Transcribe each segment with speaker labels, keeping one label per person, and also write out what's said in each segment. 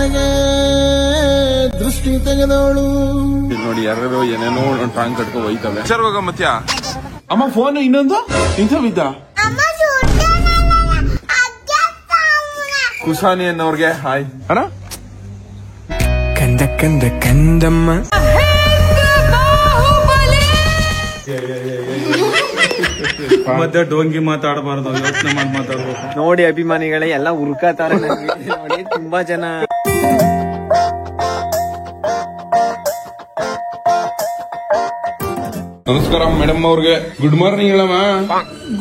Speaker 1: ನನಗೆ ದೃಷ್ಟಿ ತೆಗೆದವಳು.
Speaker 2: ನೋಡಿ ಯಾರು ಏನೇನೋ ಟಾಂಗ್ ಕಟ್ಕೊ ಹೋಯ್ತವೆ. ಹೋಗ ಮತ್ಯ ಅಮ್ಮ ಫೋನ್ ಇನ್ನೊಂದು ಇಂಥ ಬಿದ್ದ ಕುಸಾನಿ ಅನ್ನೋರ್ಗೆ ಹಾಯ್ ಅಣ್ಣ.
Speaker 3: ಕಂದ ಕಂದ ಕಂದಮ್ಮ
Speaker 2: ಮತ್ತೆ ಡೋಂಗಿ ಮಾತಾಡಬಾರ್ದು, ಯೋಚನೆ ಮಾಡಿ ಮಾತಾಡ್ಬೇಕು.
Speaker 3: ನೋಡಿ ಅಭಿಮಾನಿಗಳೇ ಎಲ್ಲ ಹುರ್ಕಾತಾರೆ ನೋಡಿ ತುಂಬಾ ಜನ.
Speaker 2: ನಮಸ್ಕಾರ ಮೇಡಮ್ ಅವ್ರಿಗೆ. ಗುಡ್ ಮಾರ್ನಿಂಗ್ ಹೇಳಮ್ಮ.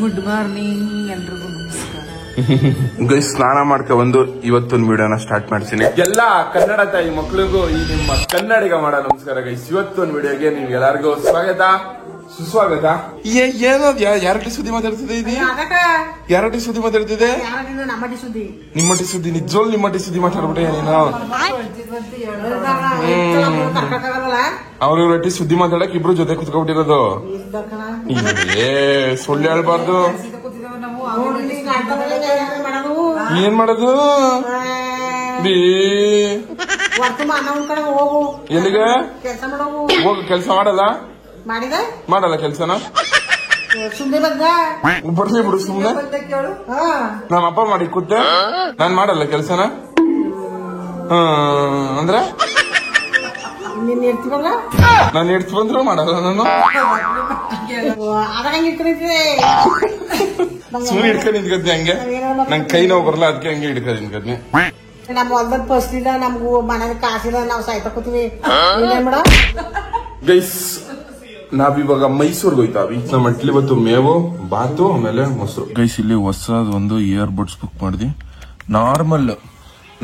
Speaker 4: ಗುಡ್ ಮಾರ್ನಿಂಗ್ ಎಲ್ರಿಗೂ ನಮಸ್ಕಾರ.
Speaker 2: ಗೈಸ್ ಸ್ನಾನ ಮಾಡ್ಕೊ ಬಂದು ಇವತ್ತೊಂದು ವಿಡಿಯೋನ ಸ್ಟಾರ್ಟ್ ಮಾಡ್ತೀನಿ. ಎಲ್ಲ ಕನ್ನಡ ತಾಯಿ ಮಕ್ಳಿಗೂ ಈ ನಿಮ್ಮ ಕನ್ನಡಿಗ ಮಾಡೋ ನಮಸ್ಕಾರ ಗೈಸ್. ಇವತ್ತೊಂದು ವಿಡಿಯೋಗೆ ನೀವು ಎಲ್ಲರಿಗೂ ಸ್ವಾಗತ ಸುಸ್ವಾಗತ. ಏನೋದ್ ಯಾರಟಿ ಸುದ್ದಿ ಮಾತಾಡ್ತಿದೆ ಇದು? ಯಾರಟಿ ಸುದ್ದಿ ಮಾತಾಡ್ತಿದೆ? ನಿಮ್ಮಟಿ ಸುದ್ದಿ ನಿಜವಾಗ್ಲೂ ನಿಮ್ಮಟಿ ಸುದ್ದಿ ಮಾತಾಡ್ಬಿಟ್ಟೆ ನೀನು. ಅವ್ರ ರೊಟ್ಟಿ ಸುದ್ದಿ ಮಾತಾಡಕ್ ಇಬ್ರು ಜೊತೆ ಕುತ್ಕೊಬಿಟ್ಟಿರೋದು. ಏ ಸುಳ್ಳು ಹೇಳ್ಬಾರ್ದು. ಏನ್ ಮಾಡೋದು ಎಲ್ಲಿಗೆ ಹೋಗು? ಕೆಲ್ಸ ಮಾಡಲ್ಲ ಕೆಲ್ಸನ ಬರ್ಲಿ ಬಿಡು ಸುಮ್ನೆ. ನಮ್ಮ ಅಪ್ಪ ಮಾಡಿ ಕೂತೆ ನಾನ್ ಮಾಡಲ್ಲ ಕೆಲ್ಸನ ಅಂದ್ರೆ ನಾನು ಎಡ್ತು ಬಂದ್ರು ಮಾಡಲ್ಲ ನಾನು. ಸುಮ್ಮನೆ ಹಿಡ್ಕೊಂಡು ನಿಂತ್ಕದ್ನಿ ಹಂಗೆ. ನನ್ ಕೈ ನೋವು ಬರಲ್ಲ ಅದಕ್ಕೆ ಹಂಗೆ ಹಿಡ್ಕೊಂಡು ನಿಂತ್ಕದ್ನಿ.
Speaker 4: ನಮ್ಮ ಹೊಲ್ದಾಗ ಫಸ್ಟಿಲ್ಲ, ನಮ್ಗೂ ಮನೇಲಿ ಕಾಸಿಲ್ಲ, ನಾವು ಸಾಯ್ತಕೋತೀವಿ.
Speaker 2: ಗೈಸ್ ನಾವಿವಾಗ ಮೈಸೂರ್ಗೆ ಹೋಯ್ತಾವಿ. ನಮ್ಮ ಅಟ್ಲಿ ಇವತ್ತು ಮೇವು ಬಾತು ಆಮೇಲೆ ಮೊಸರು. ಗೈಸ್ ಇಲ್ಲಿ ಹೊಸದ್ ಒಂದು ಇಯರ್ ಬಡ್ಸ್ ಬುಕ್ ಮಾಡಿದ್ವಿ.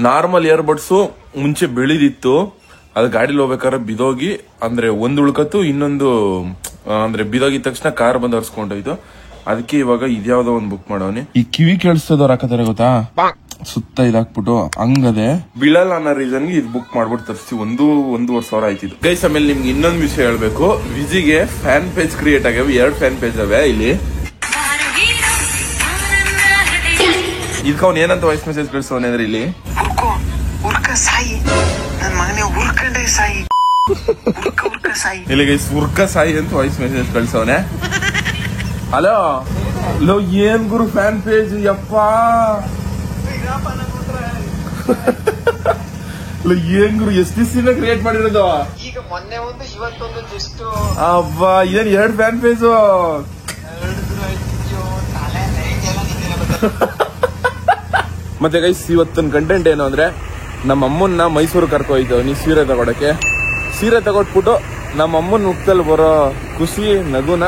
Speaker 2: ನಾರ್ಮಲ್ ಇಯರ್ ಬಡ್ಸ್ ಮುಂಚೆ ಬೆಳಿದಿತ್ತು, ಅದು ಗಾಡಿಲಿ ಹೋಗ್ಬೇಕಾದ್ರೆ ಬಿದೋಗಿ ಅಂದ್ರೆ ಒಂದ್ ಉಳ್ಕತ್ತು, ಇನ್ನೊಂದು ಅಂದ್ರೆ ಬಿದೋಗಿದ ತಕ್ಷಣ ಕಾರ್ ಬಂದ್ ಹರ್ಸ್ಕೊಂಡೋಯ್ತು. ಅದಕ್ಕೆ ಇವಾಗ ಇದ್ಯಾವ್ದೋ ಒಂದ್ ಬುಕ್ ಮಾಡವನಿ. ಈ ಕಿವಿ ಕೇಳಿಸ್ತದವ್ರು ಹಾಕತಾರೆ ಗೊತ್ತಾ, ಸುತ್ತ ಇದಾಕ್ಬಿಟ್ಟು ಹಂಗದೆ ಬೀಳಲ್ಲ ಅನ್ನೋ ರೀಸನ್ಗೆ ಇದು ಬುಕ್ ಮಾಡ್ಬಿಟ್ಟು ತರಿಸಿ 1-1.5 ಸಾವಿರ ಆಯ್ತಿದ್ದು ಗೈಸ್. ಆಮೇಲೆ ನಿಮ್ಗೆ ಇನ್ನೊಂದು ವಿಷಯ ಹೇಳ್ಬೇಕು. ವಿಜಿಗೆ ಫ್ಯಾನ್ ಪೇಜ್ ಕ್ರಿಯೇಟ್ ಆಗ್ಯಾವ, 2 ಫ್ಯಾನ್ ಪೇಜ್ ಅವೆ ಇಲ್ಲಿ. ಇದಕ್ಕೆ ಅವ್ನು ಏನಂತ ವಾಯ್ಸ್ ಮೆಸೇಜ್ ಕಳಿಸೋನೆ ಅಂದ್ರೆ ಇಲ್ಲಿ ಇಲ್ಲಿ ಗೈಸ್ ಉರ್ಕ ಸಾಯಿ ಅಂತ ವಾಯ್ಸ್ ಮೆಸೇಜ್ ಕಳ್ಸವನೆ. ಹಲೋ ಲೋ ಏನ್ ಗುರು ಫ್ಯಾನ್ ಪೇಜ್ ಯಪ್ಪಾ ಏನ್ ಗುರು ಎಷ್ಟು ದಿವಸ ಕ್ರಿಯೇಟ್ ಮಾಡಿರೋದು? ಈಗ ಮೊನ್ನೆ ಒಂದು ಇವತ್ತೊಂದು ಜಸ್ಟ್ ಅಬ್ಬಾ ಏನ್ 2 ಫ್ಯಾನ್ ಪೇಜ್. ಮತ್ತೆ ಗೈಸ್ ಇವತ್ತಿನ ಕಂಟೆಂಟ್ ಏನು ಅಂದ್ರೆ ನಮ್ಮ ಅಮ್ಮನ್ನ ಮೈಸೂರು ಕರ್ಕೊ ಹೋಯ್ತೇವೆ ನೀ ಸೀರೆ ತಗೊಳಕ್ಕೆ. ಸೀರೆ ತಗೊಟ್ಬಿಟ್ಟು ನಮ್ಮ ಅಮ್ಮನ ಮುಖದಲ್ಲಿ ಬರೋ ಖುಷಿ ನಗುನ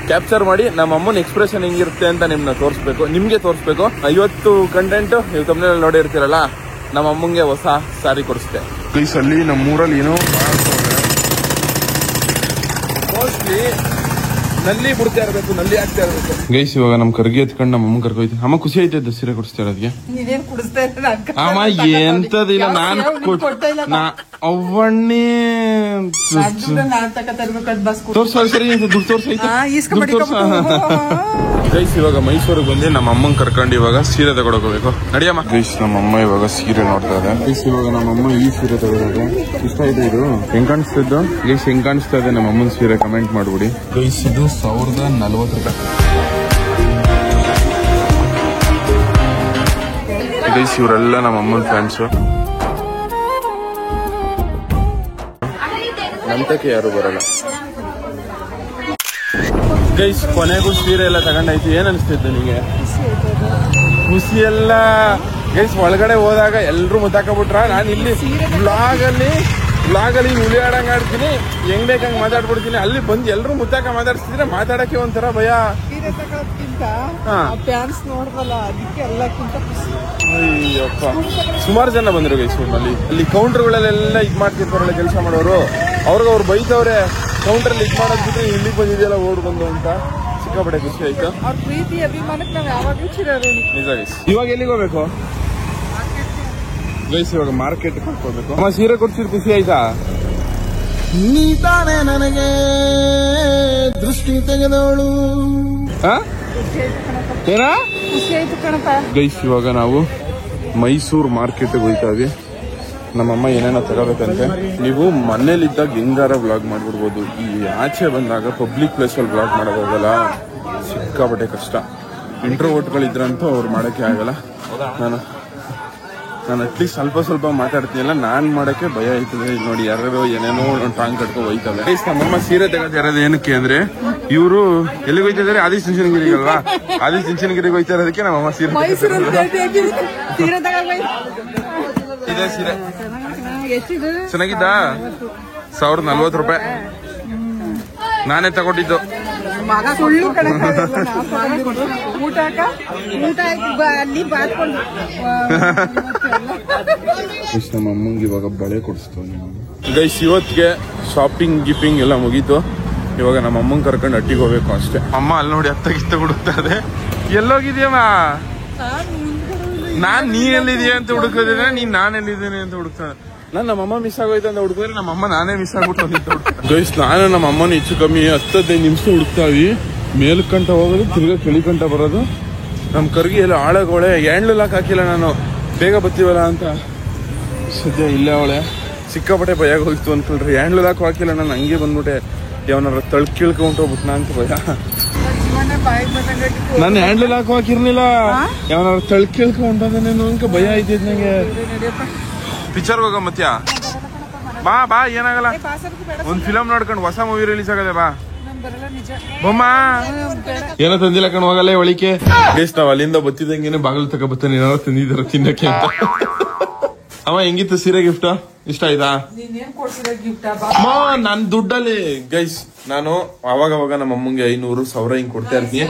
Speaker 2: ಕ್ಯಾಪ್ಚರ್ ಮಾಡಿ ನಮ್ಮ ಅಮ್ಮನ ಎಕ್ಸ್ಪ್ರೆಷನ್ ಹೆಂಗಿರುತ್ತೆ ಅಂತ ನಿಮ್ಗೆ ತೋರಿಸ್ಬೇಕು. ಇವತ್ತು ಕಂಟೆಂಟ್ ನೀವು ತಮ್ಮನೇಲಿ ನೋಡಿರ್ತೀರಲ್ಲ, ನಮ್ಮ ಅಮ್ಮಂಗೆ ಹೊಸ ಸಾರಿ ಕೊಡಿಸ್ತೆ. ಗೈಸ್ ಅಲ್ಲಿ ನಮ್ಮೂರಲ್ಲಿ ಏನೋ ಮೋಸ್ಟ್ಲಿ ನಲ್ಲಿ ಬಿಡ್ತಾ ಇರ್ಬೇಕು, ನಲ್ಲಿ ಆಗ್ತಾ ಇರ್ಬೇಕು. ಗೈಸ್ ಇವಾಗ ನಮ್ ಕರ್ಗಿ ಎತ್ಕೊಂಡು ನಮ್ಮ ಅಮ್ಮ ಕರ್ಕೋಯ್ತು. ಅಮ್ಮ ಖುಷಿ ಐತೆ ಸೀರೆ ಕೊಡಿಸ್ತಾ ಇರೋದಕ್ಕೆ. ಅಮ್ಮ ಎಂತದಿಲ್ಲ ನಾನು ಅವ್ವಣ್ಣಿ ತೋರ್ಸರಿ ದುಡ್ಡು ತೋರ್ಸೈತೆ. ಗೈಸ್ ಇವಾಗ ಮೈಸೂರಿಗೆ ಬಂದು ನಮ್ಮ ಅಮ್ಮನ್ ಕರ್ಕೊಂಡು ಇವಾಗ ಸೀರೆ ತಗೊಳಕ್ ಹೋಗ್ಬೇಕು. ನಡಿಯಮ್ಮ. ಗೈಸ್ ನಮ್ಮ ಅಮ್ಮ ಇವಾಗ ಸೀರೆ ನೋಡ್ತಾ ಇದೆ. ಗೈಸ್ ಇವಾಗ ನಮ್ಮ ಅಮ್ಮ ಈ ಸೀರೆ ತಗೊಳ್ಳೋದು ಇಷ್ಟ ಇದೆ. ಇದು ಹೆಂಗ್ ಕಾಣಿಸ್ತಿದ್ದು ಗೈಸ್? ಹೆಂಗ್ ಕಾಣಿಸ್ತಾ ಇದೆ ನಮ್ಮ ಅಮ್ಮನ ಸೀರೆ? ಕಮೆಂಟ್ ಮಾಡ್ಬಿಡಿ ಗೈಸ್. ಇದು 1040 ರೂಪಾಯಿ ಗೈಸ್. ಇವರೆಲ್ಲ ನಮ್ಮ ಅಮ್ಮನ ಫ್ಯಾನ್ಸ್. ನಂತಕ್ಕೆ ಯಾರು ಬರಲ್ಲ ಗೈಸ್. ಕೊನೆಗೂ ಸೀರೆ ಎಲ್ಲ ತಗೊಂಡಾಯ್ತು. ಏನ್ ಅನಿಸ್ತಿತ್ತು ನಿಮಗೆ? ಖುಷಿ ಎಲ್ಲ ಗೈಸ್. ಒಳಗಡೆ ಹೋದಾಗ ಎಲ್ರು ಮುತ್ತಾಕಬಿಟ್ರ. ನಾನು ಇಲ್ಲಿ ಬ್ಲಾಗಲ್ಲಿ ಹುಲಿ ಆಡಂಗ್ ಆಡ್ತೀನಿ, ಹೆಂಗ್ ಬೇಕಂಗ್ ಮಾತಾಡ್ಬಿಡ್ತೀನಿ. ಅಲ್ಲಿ ಬಂದು ಎಲ್ರು ಮುತ್ತಾಕ ಮಾತಾಡ್ತಿದ್ರೆ ಮಾತಾಡಕ್ಕೆ ಒಂಥರ ಭಯ. ಅಯ್ಯಪ್ಪ ಸುಮಾರು ಜನ ಬಂದ್ರು ಗೈಸ್. ಅಲ್ಲಿ ಕೌಂಟರ್ಗಳಲ್ಲೆಲ್ಲ ಇದ್ ಮಾಡ್ತಿರ್ತಾರಲ್ಲ ಕೆಲಸ ಮಾಡೋರು, ಅವ್ರು ಬೈತವ್ರೆ. ಕೌಂಟರ್ ಅಲ್ಲಿ ಇದ್ ಮಾಡೋದ್ ಬಿಟ್ಟು ಇಲ್ಲಿಗೆ ಬಂದಿದೆಯಲ್ಲ ಓಡ್ ಬಂದು ಅಂತ. ಸಿಕ್ಕಾಪಟ್ಟೆ ಖುಷಿ ಆಯ್ತು. ನಿಜ ಗೈಸ್. ಇವಾಗ ಎಲ್ಲಿಗೆ ಹೋಗ್ಬೇಕು ಗೈಸ್? ಇವಾಗ ಮಾರ್ಕೆಟ್ ಹೋಗ್ಬೇಕು. ಅಮ್ಮ ಸೀರೆ ಕೊಡ್ಸಿದ್ ಖುಷಿ ಆಯ್ತಾ?
Speaker 1: ನೀ ತಾನೇ ನನಗೆ ದೃಷ್ಟಿ ತೆಗೆದವಳು.
Speaker 2: ಗೈಸ್ ಇವಾಗ ನಾವು ಮೈಸೂರು ಮಾರ್ಕೆಟ್ ಹೋಗ್ತಾವಿ. ನಮ್ಮಮ್ಮ ಏನೇನೋ ತಗೋಬೇಕಂತೆ. ನೀವು ಮನೇಲಿದ್ದಾಗ ಹೆಂಗಾರ ವ್ಲಾಗ್ ಮಾಡ್ಬಿಡ್ಬೋದು, ಈ ಆಚೆ ಬಂದಾಗ ಪಬ್ಲಿಕ್ ಪ್ಲೇಸಲ್ಲಿ ವ್ಲಾಗ್ ಮಾಡೋದಾಗಲ್ಲ, ಸಿಕ್ಕಾಪಟ್ಟೆ ಕಷ್ಟ. ಇಂಟ್ರೋವರ್ಟ್ಗಳಿದ್ರಂತೂ ಅವ್ರು ಮಾಡೋಕ್ಕೆ ಆಗಲ್ಲ. ನಾನು ಅಟ್ಲೀಸ್ಟ್ ಸ್ವಲ್ಪ ಮಾತಾಡ್ತೀನಲ್ಲ, ನಾನು ಮಾಡೋಕ್ಕೆ ಭಯ ಆಯ್ತದೆ. ನೋಡಿ ಯಾರು ಏನೇನೋ ಟಾಂಗ್ ಕಟ್ಕೊಂಡು ಹೋಯ್ತವೆ. ನಮ್ಮಮ್ಮ ಸೀರೆ ತೆಗೆದಿರೋದು ಏನಕ್ಕೆ ಅಂದ್ರೆ, ಇವರು ಎಲ್ಲಿಗೆ ಹೋಯ್ತಿದ್ದಾರೆ? ಆದಿಚುಂಚನಗಿರಿಗಲ್ವಾ, ಆದಿಚುಂಚನಗಿರಿಗೆ ಹೋಯ್ತಾ ಇರೋದಕ್ಕೆ ನಮ್ಮಮ್ಮ ಸೀರೆ ಇದೆ. ಸೀರೆ ಚೆನ್ನಾಗಿದ್ದ? 1040 ರೂಪಾಯಿ ನಾನೇ ತಗೊಂಡಿದ್ದು. ನಮ್ಮ ಅಮ್ಮಂಗೆ ಇವಾಗ ಬಳೆ ಕೊಡಿಸ್ತೀವಿ ಗೈಸ್. ಇವತ್ತಿಗೆ ಶಾಪಿಂಗ್ ಗಿಪಿಂಗ್ ಎಲ್ಲ ಮುಗೀತು. ಇವಾಗ ನಮ್ಮ ಅಮ್ಮಂಗೆ ಕರ್ಕೊಂಡು ಹಟ್ಟಿಗೆ ಹೋಗ್ಬೇಕು ಅಷ್ಟೇ. ಅಮ್ಮ ಅಲ್ಲಿ ನೋಡಿ ಅತ್ತಗಿತ್ತ ಹುಡುಕ್ತಾ ಇದೆ. ಎಲ್ಲೋಗಿದ್ಯಮ್ಮ? ನೀನ್ ಎಲ್ಲಿದೀಯ ಅಂತ ಹುಡುಕಿದ್ರೆ, ನೀನ್ ನಾನು ಎಲ್ಲಿದ್ದೀನಿ ಅಂತ ಹುಡುಕ್ತಾ. ನಮ್ಮಮ್ಮ ಮಿಸ್ ಆಗೋಯ್ತು ಅಂತ ಹುಡುಕಿದ್ರೆ ನಮ್ಮಮ್ಮ ನಾನೇ ಮಿಸ್ ಆಗ್ಬಿಟ್ಟು ಗೈಸ್. ನಾನು ನಮ್ಮ ಅಮ್ಮನ ಹೆಚ್ಚು ಕಮ್ಮಿ 10-15 ನಿಮಿಷ ಹುಡುಕ್ತಾವಿ. ಮೇಲ್ಕಂಟ ಹೋಗೋದು, ತಿರ್ಗಾ ಕೆಳಿಕಂಟ ಬರೋದು. ನಮ್ಮ ಕರ್ಗಿ ಎಲ್ಲ ಆಳಗೋಳೆ ಹ್ಯಾಂಡ್ಲ್ ಲಾಕ್ ಹಾಕಿಲ್ಲ, ನಾನು ಬೇಗ ಬರ್ತೀವಲ್ಲ ಅಂತ. ಸದ್ಯ ಇಲ್ಲೇ ಅವಳೆ ಸಿಕ್ಕಾಪಟ್ಟೆ ಭಯ ಹೋಯ್ತು ಅನ್ಕೊಳ್ರಿ. ಹ್ಯಾಂಡ್ಲ್ ಲಾಕ್ ಹಾಕಿಲ್ಲ, ನಾನು ಹಂಗೆ ಬಂದ್ಬಿಟ್ಟೆ. ಯಾವನಾರ ತಳ್ಕ ಕೇಳ್ಕೊಂಡ್ ಹೋಗ್ಬಿಟ್ನಾ ಅಂತ ಭಯ. ನಾನು ಹ್ಯಾಂಡ್ಲ್ ಲಾಕ್ ಹಾಕಿರ್ಲಿಲ್ಲ, ಯಾವನಾರ ತಳ್ಕ ಕೇಳ್ಕೊಂಡೇನು ಅಂತ ಭಯ ಆಯ್ತಿದ್ ನಂಗೆ. ಪಿಕ್ಚರ್ಗೆ ಹೋಗ ಮತ್ಯ ಬಾ ಏನಾಗಲ್ಲ. ಒಂದ್ ಫಿಲಮ್ ನೋಡ್ಕೊಂಡು ಹೊಸ ಮೂವಿ ರಿಲೀಸ್ ಆಗದೆ ಬಾ. ಬೊಮ್ಮ ಏನೋ ತಂದಿಲ್ಲ ಕಣ್, ಹೋಗಲ್ಲ ಒಳಿಕೆ. ನಾವ್ ಅಲ್ಲಿಂದ ಬತ್ತಿದಂಗೆ ಬಾಗಿಲು ತಗೋ ಬತ್ತಾನೆ, ಏನಾದ್ರು ತಂದಿದಾರ ತಿನ್ನಕ್ಕೆ ಅಂತ. ಅವ ಹೆಂಗಿತ್ತು ಸೀರೆ ಗಿಫ್ಟ್? ಇಷ್ಟ ಆಯ್ತಾ? ನನ್ ದುಡ್ಡಲ್ಲಿ ಗೈಸ್ ನಾನು ಅವಾಗ ನಮ್ಮ ಅಮ್ಮಂಗೆ 500-1000 ಹಿಂಗ್ ಕೊಡ್ತಾ ಇರ್ತೀನಿ.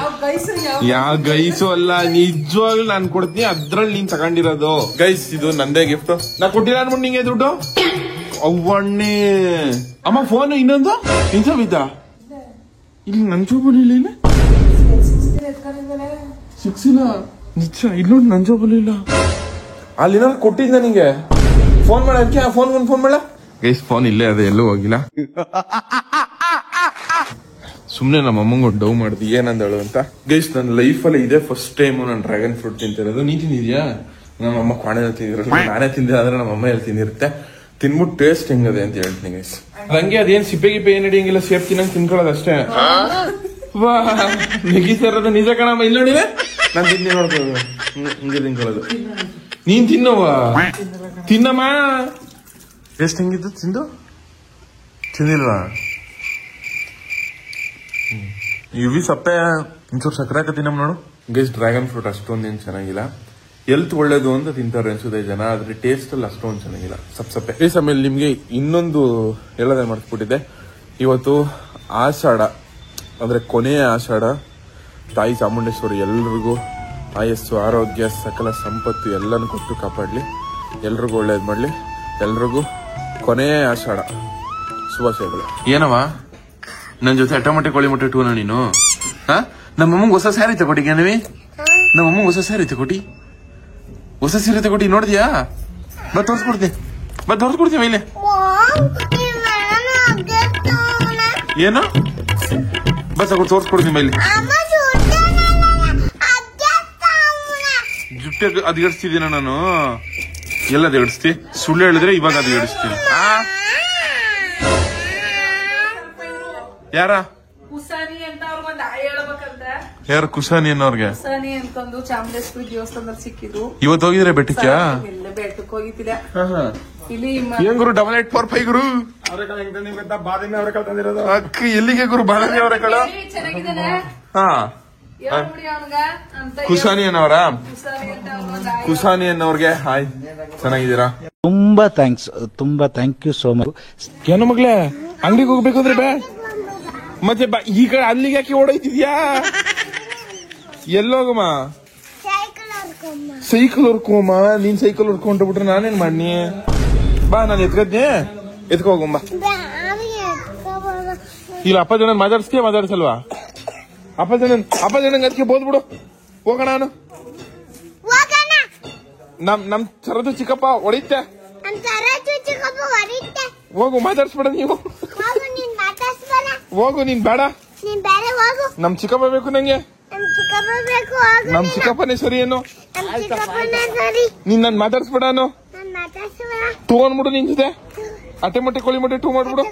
Speaker 2: ಯಾವ ಗೈಸು ಅಲ್ಲ, ನಿಜವಾಗ್ಲೂ ನಾನು ಕೊಡ್ತೀನಿ. ಅದ್ರಲ್ಲಿ ನೀನ್ ತಗೊಂಡಿರೋದು ಗೈಸ್. ಇದು ನಂದೇ ಗಿಫ್ಟ್. ನಾ ಕೊಟ್ಟಿಲ್ಲ ಅನ್ಬಿಟ್ಟು ನಿಂಗೆ ದುಡ್ಡು. ಅವ್ವಣ್ಣೆ ಅಮ್ಮ ಫೋನ್ ಇನ್ನೊಂದು ಇಂಥ ಬಿದ್ದ ಇಲ್ಲಿ ನನ್ ಜೋಬಲ್ಲಿ ಇಲ್ಲ, ಸಿಕ್ಸಿಲ್ಲ ನಿಜ. ಇಲ್ಲಿ ನೋಡಿ ನನ್ ಜೋಬಲ್ಲಿ ಇಲ್ಲ. ಅಲ್ಲಿ ಕೊಟ್ಟಿದ್ದ ನಿಂಗೆ ಫೋನ್ ಮಾಡಕ್ಕೆ. ಫೋನ್ ಮಾಡ ಗೈಸ್. ಫೋನ್ ಇಲ್ಲೇ ಅದೇ, ಎಲ್ಲೂ ಹೋಗಿಲ್ಲ. ಸುಮ್ನೆ ನಮ್ಮ ಅಮ್ಮಂಗ ಡೌ ಮಾಡಿದ್ವಿ ಏನಂದಳು ಅಂತ. ಗೈಸ್ ನನ್ನ ಲೈಫಲ್ಲಿ ಇದೇ ಫಸ್ಟ್ ಟೈಮ್ ನಾನು ಡ್ರ್ಯಾಗನ್ ಫ್ರೂಟ್ ತಿಂತಿರೋದು. ನೀ ತಿಂದಿದ್ಯಾ? ನಮ್ಮ ಅಮ್ಮ ಕ್ವಾಣೆ ತಿಂದಿರೋದು, ನಾನೇ ತಿಂದೆ ಆದ್ರೆ ನಮ್ಮ ಅಮ್ಮ ಎಲ್ಲಿ ತಿಂದಿರುತ್ತೆ. ತಿನ್ಬಿಟ್ಟು ಟೇಸ್ಟ್ ಹೆಂಗದೆ ಅಂತ ಹೇಳ್ತೀನಿ ಗೈಸ್. ಹಂಗೆ ಅದೇನ್ ಸಿಪ್ಪೆ ಗಿಪ್ಪೆ ಏನ್ ಹಿಡಿಯಂಗಿಲ್ಲ, ಸೇಫ್ ತಿನ್ನಂಗ್ ತಿನ್ಕೊಳ್ಳೋದು ಅಷ್ಟೇ. ವಾ ನೆಗಿಸಿರೋದು ನಿಜ ಕಣಮ್ಮ. ಇಲ್ಲಿ ನೋಡಿವೆ ನಾನು ತಿಂದಿ ನೋಡ್ಕೊಳ್ಳೋದು, ಹಿಂಗೆ ತಿನ್ಕೊಳ್ಳೋದು. ನೀನ್ ತಿನ್ನವ ತಿನ್ನಮ್ಮ. ಟೇಸ್ಟ್ ಹೆಂಗಿದ್ದು? ತಿಂದಿಲ್ವಾ? ಇವಿ ಸಪ್ಪೆ ಒಂಚೂರು ಸಕ್ಕರೆ ಹಾಕ ತಿನ್ನಮ್ಮ ನೋಡು ಗೈಸ್. ಡ್ರ್ಯಾಗನ್ ಫ್ರೂಟ್ ಅಷ್ಟೊಂದೇನು ಚೆನ್ನಾಗಿಲ್ಲ. ಹೆಲ್ತ್ ಒಳ್ಳೇದು ಅಂತ ತಿಂತಾರೆ ಅನ್ಸುತ್ತೆ ಜನ, ಆದ್ರೆ ಟೇಸ್ಟ್ ಅಲ್ಲಿ ಅಷ್ಟೊಂದು ಚೆನ್ನಾಗಿಲ್ಲ, ಸಪ್ಪೆ. ಗೈಸ್ ಆಮೇಲೆ ನಿಮ್ಗೆ ಇನ್ನೊಂದು ಹೇಳೋದೇ ಮರ್ತ್ಬಿಟ್ಟಿದ್ದೆ. ಇವತ್ತು ಆಷಾಢ ಅಂದ್ರೆ ಕೊನೆಯ ಆಷಾಢ. ತಾಯಿ ಚಾಮುಂಡೇಶ್ವರಿ ಎಲ್ರಿಗೂ ಆಯಸ್ಸು, ಆರೋಗ್ಯ, ಸಕಲ ಸಂಪತ್ತು ಎಲ್ಲನೂ ಕೊಟ್ಟು ಕಾಪಾಡ್ಲಿ, ಎಲ್ರಿಗೂ ಒಳ್ಳೇದ್ ಮಾಡ್ಲಿ. ಎಲ್ರಿಗೂ ಕೊನೆಯ ಆಷಾಢ ಶುಭಾಶಯಗಳು. ಏನವ ನನ್ ಜೊತೆ ಅಟಮಟೆ ಕೋಳಿ ಮೊಟ್ಟೆ ಟೂನ ನೀನು? ನಮ್ಮಮ್ಮಂಗೆ ಹೊಸ ಸ್ಯಾರಿ ತಗೊಟ್ಟಿಗೆ ನೀವಿ? ನಮ್ಮಮ್ಮಂಗೆ ಹೊಸ ಸ್ಯಾರಿ ತಗೊಟ್ಟಿ, ಹೊಸ ಸೀರೆ ತಗೊಟ್ಟಿ ನೋಡಿದ್ಯಾ? ಬಾ ತೋರ್ಸ್ಕೊಡ್ತೀನಿ ಮೇಲೆ. ಏನು ಬಸ್ ತೋರ್ಸ್ಕೊಡ್ತೀನಿ ಮೇಲೆ. ಜುಟ್ಟೆ ಅದ್ಗಡಿಸ್ತಿದ್ದೀನ ನಾನು? ಎಲ್ಲ ಅದ್ಗಡಿಸ್ತಿ? ಸುಳ್ಳು ಹೇಳಿದ್ರೆ ಇವಾಗ ಅದ್ಗಡಿಸ್ತೀನಿ. ಯಾರ ಯಾರು? ಕುಸಾನಿ ಅನ್ನೋರ್ಗೆ
Speaker 5: ಚಾಮುಂಡೇಶ್ವರಿ ದೇವಸ್ಥಾನದಲ್ಲಿ ಸಿಕ್ಕಿದ್ರು.
Speaker 2: ಇವತ್ತು ಹೋಗಿದ್ರೆ ಬೆಟ್ಟಕ್ಕೆ?
Speaker 5: ಬೆಟ್ಟಕ್ಕೆ ಹೋಗಿದ್ದಿಲ್ಲ. ಇಲ್ಲಿ
Speaker 2: ಏನ್ ಗುರು 8845 ಗುರು ಅಕ್ಕ ಎಲ್ಲಿಗೆ ಗುರು? ಬಾದಾಮಿ ಅವರ ಕಳ. ಹಾ ಕುಸಾನಿ ಅನ್ನೋರ? ಕುಸಾನಿ ಅನ್ನೋರ್ಗೆ ಹಾಯ್, ಚೆನ್ನಾಗಿದ್ದೀರಾ?
Speaker 6: ತುಂಬಾ ಥ್ಯಾಂಕ್ ಯು ಸೋ ಮಚ್.
Speaker 2: ಏನೋ ಮಗ್ಲೇ ಅಂಗಡಿಗೆ ಹೋಗ್ಬೇಕು ಅಂದ್ರೆ ಬೇ ಮತ್ತೆ ಈ ಕಡೆ ಅಲ್ಲಿಗೆ ಯಾಕೆ ಓಡೈತಿದ್ಯಾ? ಎಲ್ಲೋಗಮ್ಮ? ಸೈಕಲ್ ಹೊರ್ಕೋಮ್ಮ. ನೀನ್ ಸೈಕಲ್ ಹೊರ್ಕೊಂಡ್ಬಿಟ್ರೆ ನಾನೇನ್ ಮಾಡ್ನಿ? ಬಾ ನಾನು ಎತ್ಕದ್ನೆ, ಎತ್ಕೋಗಮ್ಮ. ಇಲ್ಲ ಅಪ್ಪ ಜನ ಮಾತಾಡ್ಸಲ್ವಾ? ಅಪ್ಪ ಜನ ಅದಕ್ಕೆ ಬೋದ್ಬಿಡು. ಹೋಗೋಣ ನಾನು. ನಮ್ ಸರದು ಚಿಕ್ಕಪ್ಪ ಹೊಡಿತೆ. ಹೋಗು ಮಾತಾಡ್ಸ್ಬೇಡ ನೀವು. ಹೋಗು ನೀನ್ ಬೇಡ. ನಮ್ ಚಿಕ್ಕಪ್ಪ ಬೇಕು ನಂಗೆ. ನಮ್ ಚಿಕ್ಕಪ್ಪನೇ ಸರಿ ಏನು? ನೀನ್ ನನ್ ಮಾತಾಡ್ಸ್ಬೇಡ. ಟೂ ಅಂದ್ಬಿಡು ನಿನ್ ಜೊತೆ ಅಟ್ಟೆ ಮೊಟ್ಟೆ ಕೋಳಿ ಮೊಟ್ಟೆ ಟೂ ಮಾಡ್ಬಿಡು.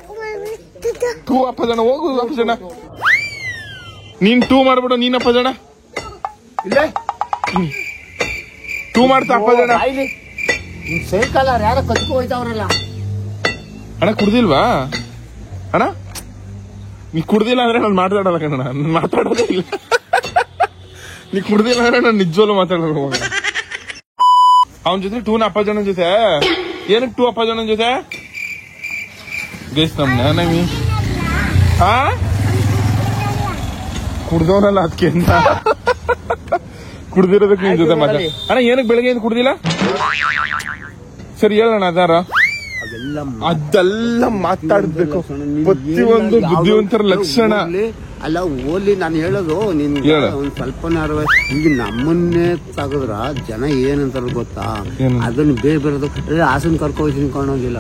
Speaker 2: ಟೂ ಅಪ್ಪ ಜನ ಹೋಗು ಅಪ್ಪ ಜನ. ನೀನ್ ಟೂ ಮಾಡ್ಬಿಡು ನೀನ್ ಅಪ್ಪ ಜನ. ಟೂ ಮಾಡ್ತಾ ಅಪ್ಪ ಜನ.
Speaker 4: ಸೈಕಲ್ ಯಾರ ಕತ್ಕೊ ಹೋಯ್ತಾವ್ರಲ್ಲ.
Speaker 2: ಅಣ್ಣ ಕುಡ್ದಿಲ್ವಾ ಅಣ್ಣ? ನೀ ಕುಡ್ದಿಲ್ಲ ಅಂದ್ರೆ ನಾನು ಮಾತಾಡಲ್ಲ ಕಣ, ನಾನು ಮಾತಾಡೋದೇ ಇಲ್ಲ. ನೀ ಕುಡ್ದಿಲ್ಲ ಅಂದ್ರೆ ನಾನು ನಿಜವಲ್ಲೂ ಮಾತಾಡಲ್ಲ. ಅವನ ಜೊತೆ ಟೂನ ಅಪ್ಪ ಜನ ಜೊತೆ. ಏನಕ್ಕೆ ಟೂ ಅಪ್ಪ ಜನ ಜೊತೆ? ಗೈಸ್ ನಮ್ನ ಕುಡ್ದವನಲ್ಲ ಅದಕ್ಕೆ ಅಂತ ಕುಡ್ದಿರೋದಕ್ಕೆ ನಿನ್ ಜೊತೆ ಮಾತಾಡ. ಅಣ್ಣ ಏನಕ್ಕೆ ಬೆಳಗ್ಗೆ ಏನು ಕುಡ್ದಿಲ್ಲ? ಸರಿ ಹೇಳೋಣ ಅದಾರ. ಅದೆಲ್ಲ ಮಾತಾಡ್ಬೇಕು, ಪ್ರತಿಯೊಂದು ಬುದ್ಧಿವಂತರ ಲಕ್ಷಣ
Speaker 7: ಅಲ್ಲ. ಓಲಿ ನಾನು ಹೇಳೋದು ನಿನ್ ಒಂದ್ ಸ್ವಲ್ಪನಾರು ಈಗ ನಮ್ಮನ್ನೇ ತಗದ್ರ ಜನ ಏನಂತಾರ ಗೊತ್ತಾ? ಅದನ್ನ ಬೇರೆ ಬೇರೆದು ಹಾಸನ್ ಕರ್ಕೊ ಹೋಗ್ತೀನಿ ಕಾಣೋದಿಲ್ಲ.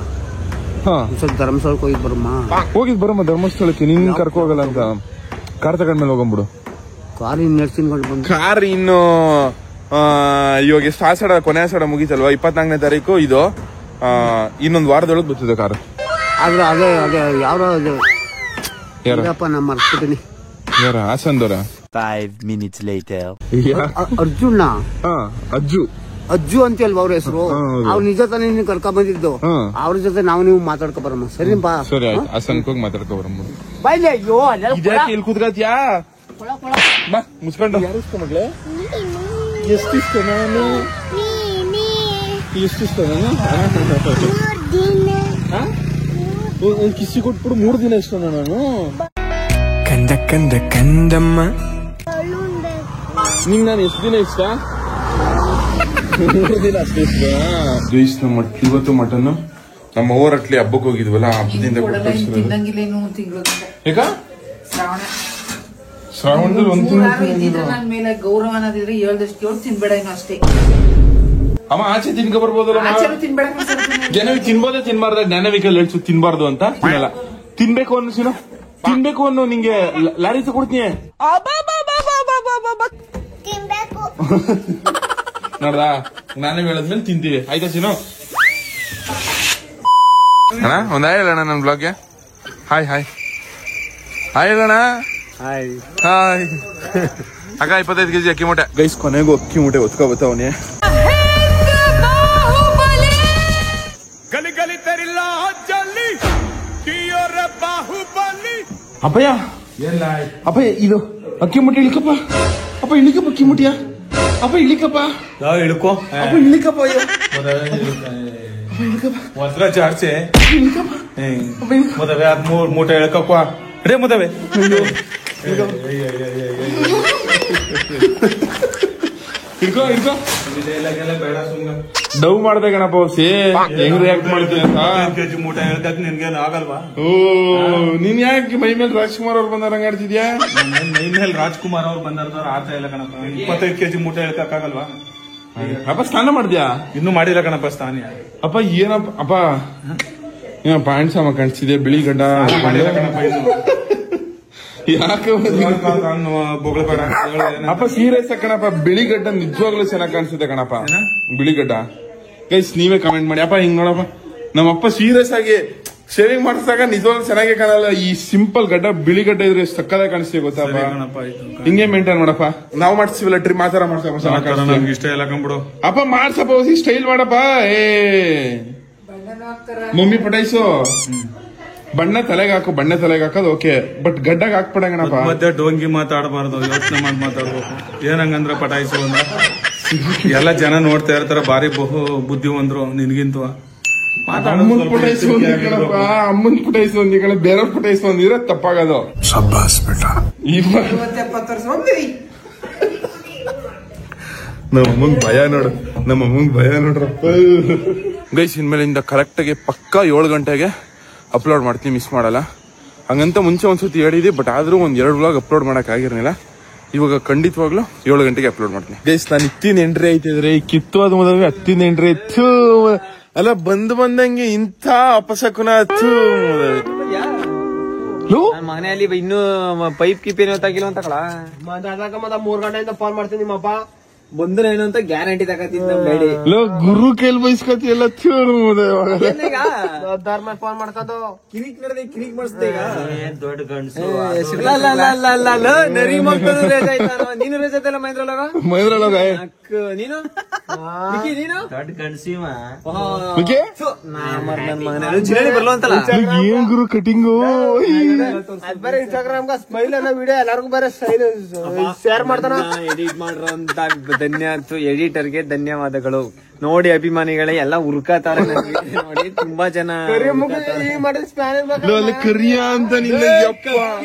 Speaker 7: ಸ್ವಲ್ಪ ಧರ್ಮಸ್ಥಳಕ್ಕೆ ಹೋಗಿದ್ ಬರಮ್ಮ.
Speaker 2: ಹೋಗಿದ್ ಬರಮ್ಮ ಧರ್ಮಸ್ಥಳಕ್ಕೆ. ನಿನ್ ಕರ್ಕೊ ಹೋಗಲ್ಲ ಅಂತ ಕಾರ್ ತಗೊಂಡ್ಮೇಲೆ ಹೋಗಂಬಿಡು.
Speaker 7: ಕಾರ್ ಇನ್ ನಡ್ಸಿನ್ಕೊಂಡು ಬಂದು
Speaker 2: ಕಾರ್ ಇನ್ನು ಇವಾಗ ಎಷ್ಟು ಆಷಾಢ ಕೊನೆ ಆಷಾಢ ಮುಗೀತಲ್ವಾ? 24ನೇ ತಾರೀಕು. ಇದು ಇನ್ನೊಂದು ವಾರದೊಳಗೆ ಬರ್ತದೆ ಕಾರ್.
Speaker 7: ಆದ್ರೆ ಅದೇ ಅದೇ ಯಾರಪ್ಪ ನಾ ಮರ್ಸ್ಬಿಟ್ಟಿನಿ.
Speaker 2: ಯಾರ? ಹಾಸನ್ದವ್ರ?
Speaker 6: 5 minutes later.
Speaker 7: ಅರ್ಜುನ
Speaker 2: ಅಜ್ಜು
Speaker 7: ಅಜ್ಜು ಅಂತ ಅಲ್ವಾ ಅವ್ರ ಹೆಸರು? ಅವ್ರ ನಿಜ ತಾನೇ ನೀನ್ ಕರ್ಕೊಂಡ್ ಬಂದಿದ್ದು. ಅವ್ರ ಜೊತೆ ನೀವು ಮಾತಾಡ್ಕೊ ಬರಮ್ಮ. ಸರಿಪಾ?
Speaker 2: ಸರಿ ಆಯ್ತು. ಹಾಸನ್ಗೆ ಹೋಗಿ ಮಾತಾಡ್ಕೊ ಬರಮ್ಮ.
Speaker 7: ಬಾಯ್ಲೆ. ಅಯ್ಯೋ
Speaker 2: ಇಲ್ಲಿ ಕೂತ್ಕತ್ಯಾ? ಬಾ ಮುಸ್ಕೊಂಡು. ಯಾರಿಷ್ಟ ಮಗ್ಳೆ? ಎಷ್ಟಿಷ್ಟ ನಾನು? ಎಷ್ಟಿಷ್ಟ ನಾನು? ಒಂದ್ ಕಿಸಿ ಕೊಟ್ಬಿಡು. 3 ದಿನ ಇಷ್ಟ ನಾನು.
Speaker 8: ಕಂದ ಕಂದ ಕಂದಮ್ಮ.
Speaker 2: ನಿಂಗ್ ನಾನು ಎಷ್ಟು ದಿನ ಇಷ್ಟ? 3 ದಿನ ಅಷ್ಟೇ ಇಷ್ಟ. ಗೈಸ್ ನಮ್ಮ ಇವತ್ತು ಮಟನ್ ನಮ್ಮ ಓವರ್ ಅಟ್ಲಿ ಹಬ್ಬಕ್ಕೆ ಹೋಗಿದ್ವಲ್ಲ, ಹಬ್ಬದಿಂದ ಈಗ ಶ್ರಾವಣದಲ್ಲಿ ಒಂದು
Speaker 5: ನನ್ ಮೇಲೆ ಗೌರವ ಅನ್ನೋದಿದ್ರೆ ಹೇಳ್ದಷ್ಟು ಕೇಳಿ ತಿನ್ಬೇಡ ಇನ್ನು ಅಷ್ಟೇ.
Speaker 2: ಅಮ್ಮ ಆಚೆ ತಿನ್ಕೊ ಬರ್ಬೋದಲ್ಲ?
Speaker 5: ತಿನ್ಬೇಡ.
Speaker 2: ಜನವಿ ತಿನ್ಬೋದೇ ತಿನ್ಬಾರ್ದ? ಜ್ಞಾನವಿಕಲ್ ಹೇಳ್ಸು ತಿನ್ಬಾರ್ದು ಅಂತ. ತಿನ್ನಲ್ಲ. ತಿನ್ಬೇಕು ಅನ್ನಿಸಿನ ತಿನ್ಬೇಕು ಅನ್ನೋ ನಿಂಗೆ ಲಾರಿ ತಗೊಡ್ತೀನಿ ನೋಡ್ದ. ನಾನೇ ಹೇಳದ್ಮೇಲೆ ತಿಂತೀವಿ ಆಯ್ತಾ ಚಿನ್ನು? ಅಣ್ಣ ಒಂದ್ ಹಾಯ್ ಹೇಳೋಣ ನನ್ನ ಬ್ಲಾಗ್ಗೆ. ಹಾಯ್ ಹಾಯ್ ಹಾಯ್ ಹೇಳೋಣ. ಹಾಯ್ ಹಾಯ್ ಅಕ್ಕ 25 kg ಅಕ್ಕಿ ಮೂಟೆ. ಗೈಸ್ ಕೊನೆಗೂ ಅಕ್ಕಿ ಮೂಟೆ ಒತ್ಕೊ ಬತ್ತವನೇ. ಅಪ್ಪಯ್ಯ ಅಪ್ಪಯ್ಯ ಇದು ಅಕ್ಕಿ ಮುಟ್ಟಿ ಇಳಿಕಪ್ಪ. ಅಪ್ಪ ಇಳಿಕಪ್ಪ ಅಕ್ಕಿ ಮುಟ್ಟಿಯ. ಅಪ್ಪ ಇಳಿಕಪ್ಪ.
Speaker 3: ಇಳ್ಕೋ
Speaker 2: ಅಪ್ಪ ಇಳಿಕಪ್ಪ.
Speaker 3: ವಸ್ತ್ರ ಜಾಡ್ಸೆ ಮುದವೆ ಅದ್ 3 ಮೂಟೆ ಇಳ್ಕಪ್ಪ ರೇ ಮುದವೆ.
Speaker 2: ಇಳ್ಕೋ ಇಳ್ಕೋ. ಬೇಡ ಸುಮ್ಮನೆ ಡವ್ ಮಾಡ್ದೆ ಗಣಪ. ಸೇ ಹೆಂಗ್ ರಿಯಾಕ್ಟ್ ಮಾಡ್ತೀನಿ ಅಂತ.
Speaker 3: 5 kg ಮೂಟೆ ಹೇಳ್ಕಕ್ ನಿನ್ಗೇನು ಆಗಲ್ವಾ?
Speaker 2: ಓ ನೀನ್ ಯಾಕೆ ಮೈ ಮೇಲೆ ರಾಜ್ಕುಮಾರ್ ಅವ್ರು ಬಂದಾರ ಹಂಗಾಡ್ತಿದ್ಯಾ?
Speaker 3: ಮೈ ಮೇಲೆ ರಾಜ್ಕುಮಾರ್ ಅವ್ರು ಬಂದಾರ ಆತ ಇಲ್ಲ ಕಣಪ್ಪ. 25 kg ಮೂಟೆ ಹೇಳ್ಕಕ್ ಆಗಲ್ವಾ?
Speaker 2: ಅಪ್ಪ ಸ್ನಾನ ಮಾಡ್ದ್ಯಾ?
Speaker 3: ಇನ್ನು ಮಾಡಿಲ್ಲ ಕಣಪ್ಪ ಸ್ನಾನ.
Speaker 2: ಅಪ್ಪ ಏನಪ್ಪ ಅಪ್ಪ ಏನ ಪ್ಯಾಂಟ್ ಸಾಮ ಕಾಣಿಸ್ತಿದೆ ಬಿಳಿ ಗಡ್ಡ
Speaker 3: ಮಾಡಿಲ್ಲ ಕಣಪ್ಪ.
Speaker 2: ಯಾಕೆ
Speaker 3: ಬೊಗಳಬೇಡ
Speaker 2: ಅಪ್ಪ ಸೀರಿಯಸ್ ಕಣಪ್ಪ. ಬಿಳಿ ಗಡ್ಡ ನಿಜವಾಗ್ಲೂ ಚೆನ್ನಾಗಿ ಕಾಣಿಸುತ್ತೆ ಕಣಪ್ಪ. ಬಿಳಿ ಗಡ್ಡ ಗೈಸ್ ನೀವೇ ಕಮೆಂಟ್ ಮಾಡಿ. ಅಪ್ಪ ಹಿಂಗ್ ನೋಡಪ್ಪ ನಮ್ಮಪ್ಪ ಸೀರಿಯಸ್ ಆಗಿ ಶೇವಿಂಗ್ ಮಾಡಿಸಿದಾಗ ನಿಜವಾಗ್ಲೂ ಚೆನ್ನಾಗಿ ಕಾಣಲ್ಲ. ಈ ಸಿಂಪಲ್ ಗಡ್ಡ ಬಿಳಿ ಗಡ್ಡ ಇದ್ರೆ ಸಕ್ಕದಾಗಿ ಕಾಣಿಸ್ತೀವಿ ಗೊತ್ತಪ್ಪ. ಹಿಂಗೆ ಮೇಂಟೈನ್ ಮಾಡಪ್ಪ. ನಾವು ಮಾಡ್ತೀವಲ್ಲ ಟ್ರಿಮ್ ಆ ತರ ಮಾಡ್ಸಪ್ಪ.
Speaker 3: ನಮ್ಗೆ ಇಷ್ಟ ಇಲ್ಲ ಕಂಬಿಡು.
Speaker 2: ಅಪ್ಪ ಮಾಡ್ಸಪ್ಪ ಸ್ಟೈಲ್ ಮಾಡಪ್ಪ. ಮಮ್ಮಿ ಪಟಾಯಿಸು ಬಣ್ಣ ತಲೆಗೆ ಹಾಕು. ಬಣ್ಣ ತಲೆಗೆ ಹಾಕೋದು ಓಕೆ, ಬಟ್ ಗಡ್ಡಾಗ ಹಾಕ್ಬಿಡಂಗಣಪ್ಪ.
Speaker 3: ಮತ್ತೆ ಡೋಂಗಿ ಮಾತಾಡಬಾರ್ದು, ಯೋಚನೆ ಮಾಡಿ ಮಾತಾಡ್ಬೇಕು. ಏನಂಗಂದ್ರ ಪಟಾಯಿಸು ಅಂದ್ರ ಎಲ್ಲ ಜನ ನೋಡ್ತಾ ಇರ್ತಾರ. ಬಾರಿ ಬಹು ಬುದ್ಧಿವಂತರು ನಿನ್ಗಿಂತ.
Speaker 2: ಅಮ್ಮನ್ ಪಟಾಯಿಸು ಅಂದಿಕಣಪ್ಪ. ಅಮ್ಮನ್ ಪಟಾಯಿಸು ಅಂದಿಕಣ. ಬೇರೆಯವ್ರ ಪಟಾಯಿಸು ಅಂದಿದ್ರೆ ತಪ್ಪಾಗೋದು. ನಮ್ಮಮ್ಮಂಗ್ ಭಯ ನೋಡು. ನಮ್ಮಮ್ಮಂಗ್ ಭಯ ನೋಡ್ರಪ್ಪ. ಗೈಸ್ ಇನ್ಮೇಲಿಂದ ಕರೆಕ್ಟಾಗಿ ಪಕ್ಕಾ 7 ಗಂಟೆಗೆ ಅಪ್ಲೋಡ್ ಮಾಡ್ತೀನಿ, ಮಿಸ್ ಮಾಡಲ್ಲ. ಹಂಗಂತ ಮುಂಚೆ ಒಂದ್ಸತಿ ಹೇಳಿದೆ, ಬಟ್ ಆದ್ರೂ 1-2 ವ್ಲಾಗ್ ಅಪ್ಲೋಡ್ ಮಾಡಕ್ ಆಗಿರ್ಲಿಲ್ಲ. ಇವಾಗ ಖಂಡಿತವಾಗ್ಲೂ 7 ಗಂಟೆಗೆ ಅಪ್ಲೋಡ್ ಮಾಡ್ತೀನಿ. ಗೈಸ್ ನಾನು ಇತ್ತಿನ ಎಂಟ್ರಿ ಐತಿದ್ರೆ ಈ ಕಿತ್ತುವಾದ ಮದುವೆ ಹತ್ತಿನ ಎಂಟ್ರಿ ಇತ್ತು ಅಲ್ಲ. ಬಂದಂಗೆ ಇಂಥ ಅಪಶಕುನ ಹತ್ತು
Speaker 3: ಮನೆಯಲ್ಲಿ ಇನ್ನು ಪೈಪ್ ಕಿಪ್ ಏನೋ ತಾಗಿಲ್ಲ ಅಂತ ಕಳ.
Speaker 4: 3 ಗಂಟೆಯಿಂದ ಫೋನ್ ಮಾಡ್ತೀನಿ ನಿಮ್ಮಪ್ಪ.
Speaker 9: ಬಂದ್ರೆ ಏನು ಅಂತ ಗ್ಯಾರಂಟಿ ತಗತಿದ್ ನಮ್ ಬೇಡಿ
Speaker 2: ಗುರು ಕೈಲಿ ಬೈಸ್ಕೊತಿಯಲ್ಲ
Speaker 9: ಧರ್ಮ ಫೋನ್ ಮಾಡ್ಕೋದು ಕಿರಿಕ್ ನಡೆದ ಕಿರಿಕ್ ಮಾಡಿಸ್ದೆ ಈಗ
Speaker 5: ದೊಡ್ಡ ಗಂಡಸು
Speaker 9: ನರಿ ಮಕ್ಕಳು ರೇಜ್ ಆಯ್ತಾನ ನೀನು ರೇಜ್ ಆಯ್ತಲ್ಲ ಮೈಂದ್ರೊಳಗ ನೀನು ನೀನು
Speaker 5: ದೊಡ್ಡ ಗಂಡಸಿವ
Speaker 9: ಜಿಲೇಡಿ ಬರ್ಲು ಅಂತಲ್ಲ
Speaker 2: ಏನ್ ಗುರು ಕಟಿಂಗು
Speaker 9: ಬರೀ ಇನ್ಸ್ಟಾಗ್ರಾಮ್ ಸ್ಮೈಲ್ ಅನ್ನೋ ವಿಡಿಯೋ ಎಲ್ಲರಿಗೂ ಬರೀ ಸ್ಟೈಲ್ ಶೇರ್ ಮಾಡ್ತಾನ ಎಡಿಟ್ ಮಾಡ್ರ ಅಂತ ಎಡಿಟರ್ಗೆ ಧನ್ಯವಾದಗಳು ನೋಡಿ ಅಭಿಮಾನಿಗಳೇ ಎಲ್ಲ ಹುರ್ಕಾತಾರೆ ನೋಡಿ ತುಂಬಾ ಜನ
Speaker 2: ಕರಿಯ ಅಂತ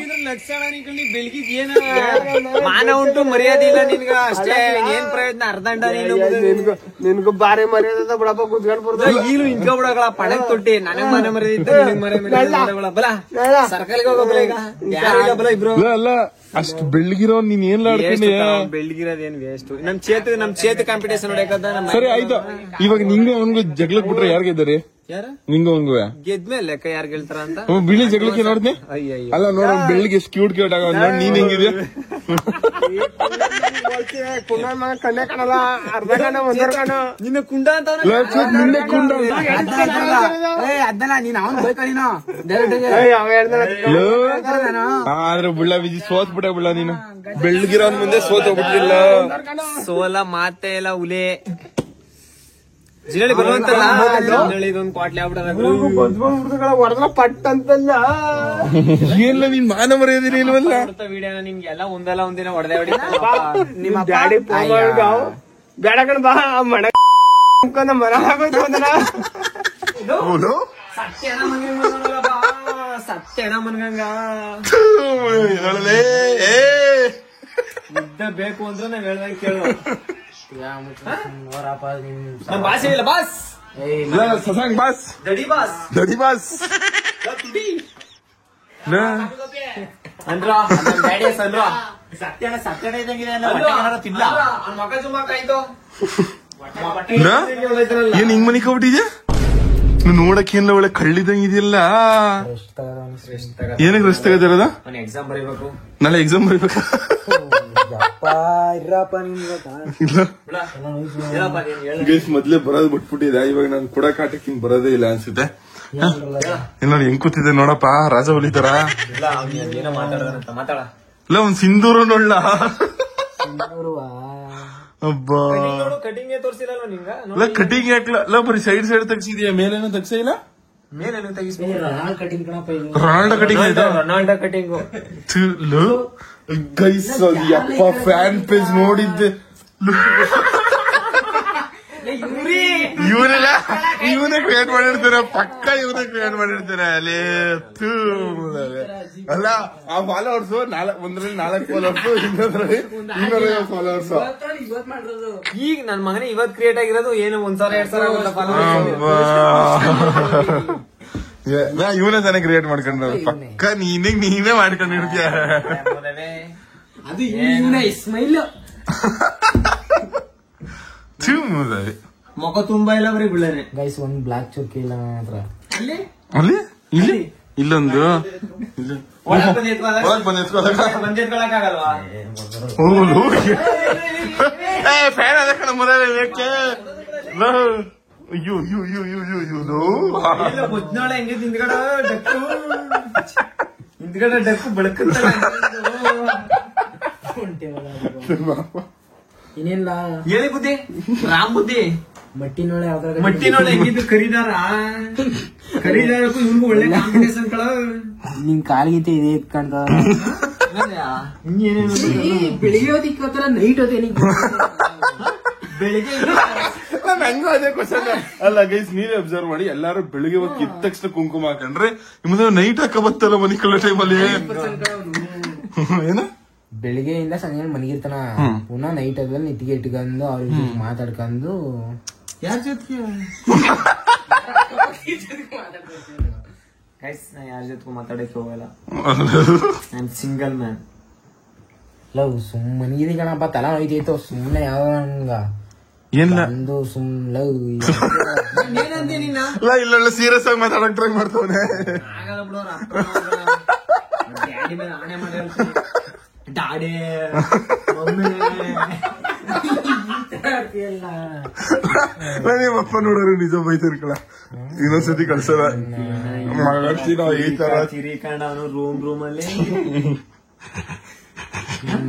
Speaker 9: ಬೆಳಗಿದ್ ಏನ ಮಾನ ಉಂಟು ಮರ್ಯಾದೆ ಇಲ್ಲ ನಿನ್ಗ ಅಷ್ಟೇ ಏನ್ ಪ್ರಯೋಜನ ಅರ್ಧಂಡ ನಿನ್ಗೂ ಬಾರಿ ಮರ್ಯಾದ ಬಿಡಪ್ಪ ಕುತ್ಕೊಂಡ್ ಬರ್ತಾರೆ ಈಗಲೂ ಇಂಕ ಬಿಡಗಳ ಪಣಕ್ ತೊಟ್ಟಿ ನನಗ್ ಮನೆ ಮರ್ಯಾದ ಬಲ ಸರ್ಕಲ್ಗೆ ಹೋಗಬಲ್ಲ ಈಗ ಯಾರಿಲ್ಲ ಬಲ ಇಬ್ರು
Speaker 2: ಅಲ್ಲ ಅಷ್ಟು ಬೆಳ್ಳಗಿರೋ ನೀನ್ ಏನ್
Speaker 9: ಬೆಳ್ಳಗಿರೋದೇನ್ ವೇಸ್ಟ್ ನಮ್ ಚೇತು ಕಾಂಪಿಟೇಷನ್ ನೋಡಕದ
Speaker 2: ಸರಿ ಆಯ್ತು ಇವಾಗ ನಿಂಗೂ ಅವನ್ಗೂ ಜಗಳಕ್ ಬಿಟ್ರೆ ಯಾರು ಗೆದ್ದಾರೆ ನಿಂಗೂ ಅವನ್ಗೂ
Speaker 9: ಗೆದ್ಮೇಲೆ ಲೆಕ್ಕ ಯಾರು ಗೆಲ್ತಾರ ಅಂತ
Speaker 2: ಬಿಳಿ ಜಗಳಕ್ಕೆ ನೋಡ್ದೆ ಅಲ್ಲ ನೋಡ ಬೆಳ್ಳಿಗೆ ಎಷ್ಟು ಕ್ಯೂಟ್ ಕ್ಯೂಟ್ ಆಗ ನೋಡಿ ನೀನ್ ಹೆಂಗಿದ್ಯಾ
Speaker 9: ಕಣ್ಣೆ ಕಾಣಲ್ಲ ಅರ್ಧ ಕಣ ಒಂದರ ಕಣ ನಿನ್ನ ಕುಂಡ ಅಂತ
Speaker 2: ನಿನ್ನೆ ಕುಂಡ
Speaker 5: ಅದನ್ನ ನೀನ್ ಅವನ್ ಬೇಕಾ ನೀನು
Speaker 2: ಆದ್ರೆ ಬುಳ್ಳ ಬಿಜಿ ಸೋತ್ ಬಿಟ್ಟ ಬುಳ್ಳ ನೀನು ಬೆಳ್ಳಗಿರೋ ಮುಂದೆ ಸೋತ್ ಹೋಗ್ಬಿಟ್ಟಿಲ್ಲ
Speaker 9: ಸೋಲ ಮಾತೆ ಎಲ್ಲ ಉಲೆ ಜಿರಳಿ ಬರುವಂತಲ್ಲ ಇದೊಂದು ಕ್ವಾಟ್ಲೆ ಹೊಡೆದ್ರ ಪಟ್ ಅಂತಲ್ಲ
Speaker 2: ಏನಿಲ್ಲ ನೀನ್ ಮಾನ ಮರ್ಯಾದಿನ ಇಲ್ವಲ್ಲ
Speaker 9: ವಿಡಿಯೋನ ನಿಮ್ಗೆಲ್ಲ ಒಂದಲ್ಲ ಒಂದಿನ ಹೊಡೆದೇ ಹೊಡಿ ನಿಮ್ಮ ಡ್ಯಾಡಿ ಬೇಡ ಕಣ ಬಾ ಮಣ ಮರ ಆಗೋಯ್ತು ಸತ್ಯನ ಮನ್ಗಂಗ ಮುದ್ದೆ ಬೇಕು ಅಂದ್ರೆ ನಾವ್ ಹೇಳ್ದಂಗೆ ಕೇಳು ಬಾಸ್ ಇಲ್ಲ ಬಾಸ್
Speaker 2: ಸಸಾಂಗ್ ಬಾಸ್
Speaker 9: ದಡಿ ಬಾಸ್
Speaker 2: ದಡಿ ಬಾಸ್
Speaker 9: ಅಂದ್ರ ಸತ್ಯನ ಸತ್ಯನ ಇದ್ದಂಗಿದೆ ತಿನ್ನ ಮಗ ಜುಮಾಕ ಆಯ್ತು
Speaker 2: ಏನ್ ಹಿಂಗ್ ಮನಿ ಹೋಗ್ಬಿಟ್ಟಿದ್ಯಾ ನೋಡಕ್ ಏನಿಲ್ಲ ಒಳ್ಳೆ ಕಳ್ಳಿದಂಗ ಇದೆಯಲ್ಲ ಏನಕ್ಕೆ ರೆಸ್ಟ್ ತಗೋದಿರೋದ
Speaker 9: ಎಕ್ಸಾಮ್ ಬರೀಬೇಕು
Speaker 2: ನಾಳೆ ಎಕ್ಸಾಮ್ ಬರೀಬೇಕ ಗೈಸ್ ಮೊದ್ಲೇ ಬರೋದು ಬಿಟ್ಬಿಟ್ಟಿದೆ ಇವಾಗ ನಾನು ಕೊಡಕ್ ಆಟಕ್ಕೆ ಹಿಂಗ್ ಬರೋದೇ ಇಲ್ಲ ಅನ್ಸುತ್ತೆ ನೋಡಿ ಹೆಂಗ್ ಕೂತಿದೆ ನೋಡಪ್ಪ ರಾಜ ಹೊಲಿತಾರ ಇಲ್ಲ ಒಂದ್ ಸಿಂಧೂರ ನೋಡ್ಲ ಅಬ್ಬಾ
Speaker 9: ಕಟಿಂಗ್ ತೋರಿಸಿಲ್ಲ ನಿಂಗ
Speaker 2: ಇಲ್ಲ ಕಟಿಂಗ್ ಯಾಕಲ್ಲ ಬರೀ ಸೈಡ್ ಸೈಡ್ ತೆಗ್ಸಿದ್ಯಾ ಮೇಲೇನೋ ತೆಗ್ಸ ಇಲ್ಲ
Speaker 9: ಮೇಲೇನು ತೆಗಿಸ್ಬೋದು
Speaker 2: ರೊನಾಲ್ಡೋ ಕಟಿಂಗ್ ಆಯ್ತಾ
Speaker 9: ರೊನಾಲ್ಡೋ ಕಟಿಂಗ್
Speaker 2: ಗೈಸ್ ಯಪ್ಪ ಫ್ಯಾನ್ ಪೇಜ್ ನೋಡಿದ್ದೆ ಇವನೆಲ್ಲ ಇವನೇ ಕ್ರಿಯೇಟ್ ಮಾಡಿರ್ತಾರೆ ಪಕ್ಕ ಇವನೇ ಕ್ರಿಯೇಟ್ ಮಾಡಿರ್ತಾರೆ ಅಲ್ಲಿ ಅಲ್ಲ ಆ ಫಾಲೋವರ್ಸ್ ಒಂದ್ರಲ್ಲಿ 4 ಫಾಲೋವರ್ಸ್ ಇನ್ನೊಂದ್ರಲ್ಲಿ 250 ಫಾಲೋವರ್ಸ್
Speaker 9: ಈಗ ನನ್ ಮಗನೇ ಇವತ್ ಕ್ರಿಯೇಟ್ ಆಗಿರೋದು ಏನು 1,000-2,000
Speaker 2: ಇವನೇ ತಾನೇ ಕ್ರಿಯೇಟ್ ಮಾಡ್ಕೊಂಡ್ರ ಪಕ್ಕ ನೀನೇ ಮಾಡ್ಕೊಂಡಿರ್ತೀಯ
Speaker 5: ಅದು ಸ್ಮೈಲ್
Speaker 9: ಮುಖ ತುಂಬಾ ಇಲ್ಲ ಬರೀ ಬಿಳ್ಳನೆ
Speaker 5: ಗೈಸ್ ಒಂದ್ ಬ್ಲಾಕ್ ಚುಕ್ಕಿ ಇಲ್ಲ ಮಾತ್ರ
Speaker 2: ಅಲ್ಲಿ ಇಲ್ಲಿ ಇಲ್ಲೊಂದು
Speaker 9: ಬಂದಿಟ್ಕೊಳಕ್ಕಾಗಲ್ವಾ
Speaker 2: ಫ್ಯಾನ್ ಅದ ಕಣ ಮುರಕ್ಕೆ ಅಯ್ಯೋ
Speaker 9: ಬುದ್ನಾಳೆ ಹೆಂಗೆ ಹಿಂದ್ಗಡೆ ಡಕ್ಕು ಬೆಳಕಂತ
Speaker 5: ಇನ್ನೇನಿಲ್ಲ
Speaker 9: ಹೇಳಿ ಬುದ್ಧಿ ರಾಮ್ ಬುದ್ಧಿ
Speaker 5: ಮಟ್ಟಿನೊಳೆ
Speaker 9: ಮಟ್ಟಿನೊಳೆ ಹೆಂಗಿದ್ದು ಕರೀದಾರಕ್ಕೂ ಇವ್ರಿಗೂ ಒಳ್ಳೆ ಕಾಂಪಿಟೇಷನ್ ಕಳ
Speaker 5: ನಿನ್ ಕಾಲ್ಗಿಂತ ಇದೆ ಇಟ್ಕೊಂಡ ಬೆಳಿಗ್ಗೆ ಹೊತ್ತಿಕ್ಕೋತಾರ ನೈಟ್ ಹೊತ್ತೆ
Speaker 9: ಬೆಳಿಗ್ಗೆ
Speaker 2: ನಂಗೂ ಅದೇ ಕ್ವಶನ್ ಅಲ್ಲ ಗೈಸ್ ನೀವೇ ಅಬ್ಸರ್ವ್ ಮಾಡಿ ಎಲ್ಲಾರು ಬೆಳಿಗ್ಗೆ ಹೊತ್ತು ಇದ್ದ ತಕ್ಷಣ ಕುಂಕುಮ ಹಾಕೊಂಡ್ರೆ ನಿಮ್ದು ನೈಟ್ ಹಾಕ ಬತ್ತಲ್ಲ ಮನಿ ಕಳ್ಳೋ ಟೈಮಲ್ಲಿ ಏನ
Speaker 5: ಬೆಳಿಗ್ಗೆಯಿಂದ ಸಂಜೆ ಮನಗಿರ್ತಾನ ಪುನಃ ನೈಟ್ ಅದ್ರಲ್ಲಿ ನಿಟ್ಟಿಗೆ ಇಟ್ಕೊಂಡು ಅವ್ರ ಮಾತಾಡ್ಕೊಂಡು
Speaker 9: ಯಾರ ಜೊತೆಗೆ ನಾ ಯಾರ ಜೊತೆಗೂ ಮಾತಾಡಕ್ಕೆ ಹೋಗಲ್ಲ ಐ ಸಿಂಗಲ್ ಮ್ಯಾನ್
Speaker 5: ಲವ್ ಸುಮ್ ಮನಗಿದಿ ಕಣಪ್ಪ ತಲಾ ನೋಯ್ತೈತೋ ಸುಮ್ನೆ ಯಾವ ಹಂಗ ಒಂದು ಸುಮ್ ಲವ್
Speaker 2: ಇಲ್ಲ ಸೀರಿಯಸ್ ಆಗಿ ಮಾತಾಡಕ್ ಟ್ರೈ ಮಾಡ್ತಾವನೆ
Speaker 9: ಆಗಲ್ಲ ಬಿಡೋರ ಡ್ಯಾಡಿ ಮೇಲೆ ಆಣೆ ಮಾಡಿ ಡ್ಯಾಡಿ
Speaker 2: ನಿಮ್ಮಪ್ಪ ನೋಡೋರು ನಿಜ ಬೈತಿರ್ಕಳ ಇನ್ನೊಂದ್ಸತಿ ಕಳ್ಸಲ್ಲ ಮಾಡ್ತೀನ ಈ ತರ
Speaker 9: ಚಿರಿಕಂಡ ಅವನು ರೂಮ್ ಅಲ್ಲಿ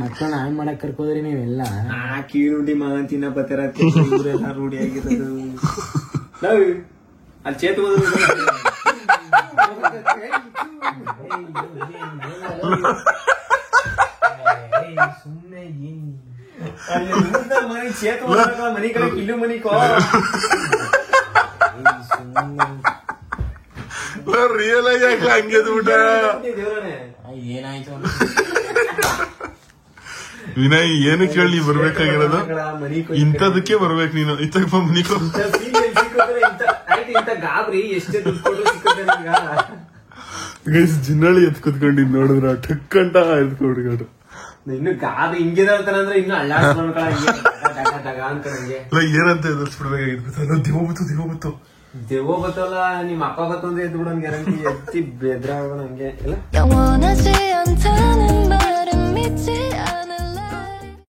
Speaker 5: ಮಕ್ಕಳು ನಾವೇ ಮಾಡಕ್ ಕರ್ಕೋದ್ರಿ ನೀವೆಲ್ಲ
Speaker 9: ಕೀಳುಂಡಿ ಮಗನ್ ತಿನ್ನ ಬತ್ತರ ಊರೆಲ್ಲ ರೂಢಿ ಆಗಿರೋದು ಅಲ್ಲಿ ಚೇತು
Speaker 5: ಸುಮ್ನೆ
Speaker 9: ಮನೆ ಚೇತು ಮನಿ ಕಡೆ ಕಿಲ್ಲು ಮನಿ
Speaker 2: ರಿಯಲ್ ಆಗಿ ಹಂಗೆ ಊಟ
Speaker 5: ಏನಾಯ್ತು
Speaker 2: ವಿನಯ್ ಏನು ಕೇಳಿ ಬರ್ಬೇಕಾಗಿರೋದು ಇಂಥದಕ್ಕೆ ಬರ್ಬೇಕು ನೀನು ಇತ್ತಪ್ಪ ಮನಿಕೋ
Speaker 9: ಇಂತ ಗಾಬರಿ ಎಷ್ಟೇ ದುಡ್ಡು
Speaker 2: ಜಿನ್ನಳಿ ಎತ್ ಕುತ್ಕೊಂಡಿದ್ ನೋಡಿದ್ರ ಟಕ್ಕಂಟ ಎತ್ಕೊಂಡ್ಕೊಂಡು
Speaker 9: ಇನ್ನು ಗಾಬರಿ ಹಿಂಗೆ ಅಂದ್ರೆ ಇನ್ನು
Speaker 2: ಏನಂತ ಎದುರಿಸ್ಬಿಡ್ಬೇಕಾಗಿತ್ತು ದೇವ
Speaker 9: ಬತ್ತಲ್ಲ ನಿಮ್ ಅಪ್ಪ ಬತ್ತಂದ್ರೆ ಎದ್ದು ಬಿಡೋನ್ ಗ್ಯಾರಂಟಿ ಎತ್ತಿ ಬೆದ್ರ ಹಂಗೆ ಇಲ್ಲ
Speaker 10: 영원하지 않다는 말은 믿지 않아